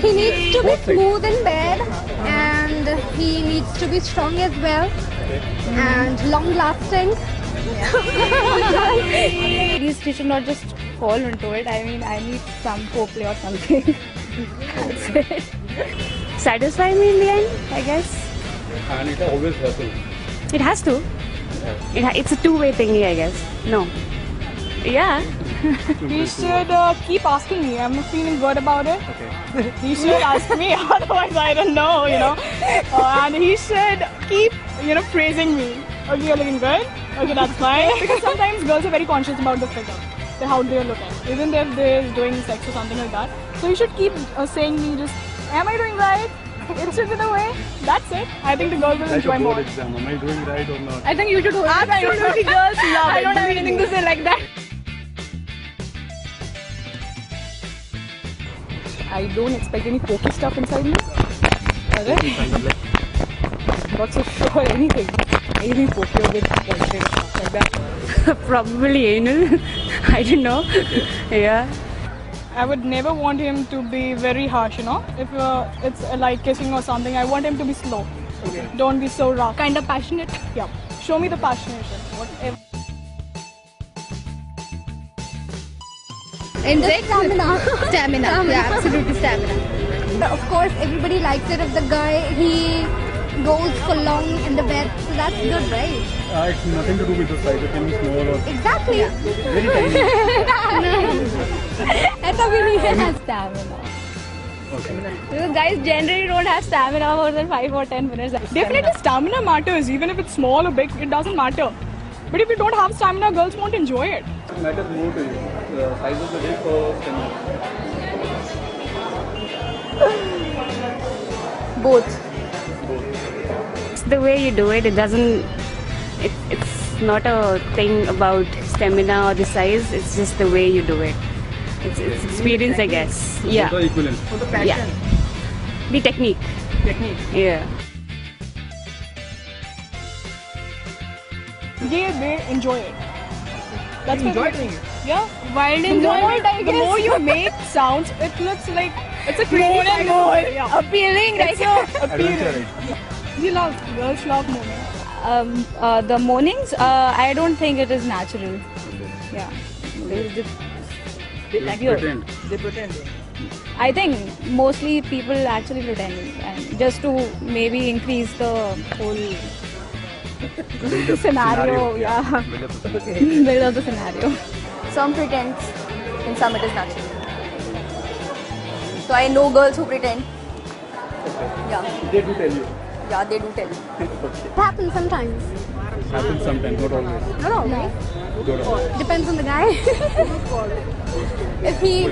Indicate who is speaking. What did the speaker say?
Speaker 1: He needs to be smooth in bed, and he needs to be strong as well, and long lasting.
Speaker 2: She should not just fall into it. I mean, I need some foreplay or something. That's it. Satisfy me in the end, I guess.
Speaker 3: And it always has to.
Speaker 2: It has to. It's a two-way thingy, I guess. No. Yeah.
Speaker 4: He should keep asking me. I'm feeling good about it.
Speaker 3: Okay.
Speaker 4: He should ask me, otherwise I don't know, and he should keep, praising me. Okay, you're looking good. Okay, that's fine. Because sometimes girls are very conscious about the figure, how they're looking, even if they're doing sex or something like that. So you should keep saying me, just, am I doing right? It should be the way. That's it. I think the girl will enjoy
Speaker 3: Like a
Speaker 4: more.
Speaker 3: board exam. Am I doing right or not?
Speaker 4: I think you should do it. Absolutely, girls love it. I don't have anything to say like that. I don't expect any pokey stuff inside me. Okay? Not so sure anything. Anything pokey or with bullshit stuff like that.
Speaker 2: Probably anal. I don't know. Yeah.
Speaker 4: I would never want him to be very harsh, If it's like kissing or something, I want him to be slow.
Speaker 3: Okay.
Speaker 4: Don't be so rough.
Speaker 1: Kind of passionate.
Speaker 4: Yeah. Show me the passionation. Whatever.
Speaker 1: And the stamina. Yeah, absolutely stamina. Of course, everybody likes it if the guy, he goes for long in the bed. So that's good, right?
Speaker 3: It's nothing to do with the size. It can be small or
Speaker 1: Exactly.
Speaker 3: very tiny.
Speaker 1: That's how we need stamina.
Speaker 3: Okay.
Speaker 2: Because guys generally don't have stamina more than 5 or 10 minutes.
Speaker 4: Definitely stamina matters, even if it's small or big, it doesn't matter. But if you don't have stamina, girls won't enjoy it.
Speaker 3: It matters more to you. The size of the dick or stamina?
Speaker 2: Both.
Speaker 3: Both.
Speaker 2: It's the way you do it. It doesn't. It's not a thing about stamina or the size. It's just the way you do it. It's experience, I guess. Yeah.
Speaker 3: Both are equivalent.
Speaker 2: Yeah. The technique. Yeah.
Speaker 4: Yeah, they enjoy it. That's enjoy doing it. Yeah.
Speaker 1: Wild
Speaker 4: The more,
Speaker 1: enjoyment, I
Speaker 4: the
Speaker 1: guess.
Speaker 4: more you make sounds, it looks like it's a more and more
Speaker 1: Appealing,
Speaker 4: It's so appealing.
Speaker 3: Adventure, right?
Speaker 4: Girls love moaning.
Speaker 2: The mornings, I don't think it is natural. Yeah.
Speaker 3: They pretend.
Speaker 2: I think mostly people actually pretend, and just to maybe increase the whole scenario. Yeah.
Speaker 3: Build up the scenario.
Speaker 2: Build up the scenario.
Speaker 5: Some pretends, in some it is natural. So I know girls who pretend. Yeah,
Speaker 3: They do tell you.
Speaker 5: yeah, they do tell you.
Speaker 1: It happens sometimes.
Speaker 3: Happens sometimes, not always.
Speaker 1: No,
Speaker 3: Not always.
Speaker 1: depends on the guy. If he